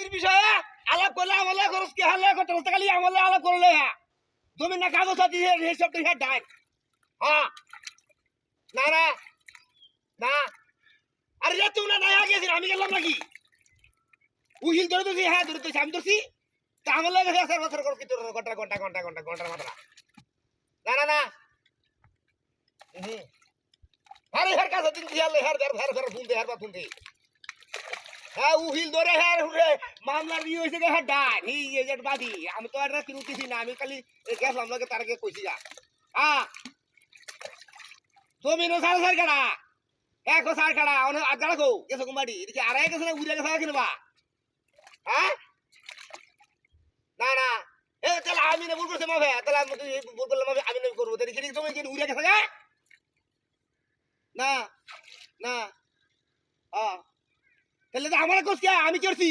বিষয়ে আলাপ করলে আমলে খরচ কি হালে কত খালি আমলে আলাপ করলে জমি না কাগজ দিয়ে হিসাব দিয়ে ডাক হ্যাঁ না না না আরে রে তুই না নাই গেছিস আমি গেলাম নাকি উহিল ধরে তুই হ্যাঁ ধরে তুই আমি ধরছি তা আমলে গেছে স্যার বছর খরচ কি তোর ঘন্টা ঘন্টা ঘন্টা ঘন্টা ঘন্টার মাত্রা না না না হুম আরে হের কাছে দিন দিয়ালে হের হের হের হের শুনতে হের বা শুনতে হ্যাঁ উহিল ধরে হ্যাঁ মামলার ইয়ে হয়েছে হ্যাঁ ডান হি এজেন্ট বাদী আমি তো আর কিনুতেছি না আমি খালি গেছিলাম লোকে তার আগে কইছি যা হ্যাঁ জমিনো সাড়ে চার কাটা এক সার কাটা অনেক আগাড়া গো গেছো কুমারি এদিকে আড়াই গেছে না উড়ে গেছে কিনবা হ্যাঁ না না এ তাহলে আমি না ভুল করছি মাফে তাহলে আমি ভুল করলাম আমি না করবো তাহলে কি জমি কি উড়ে গেছে না না তাহলে তো আমার কোচ আমি করছি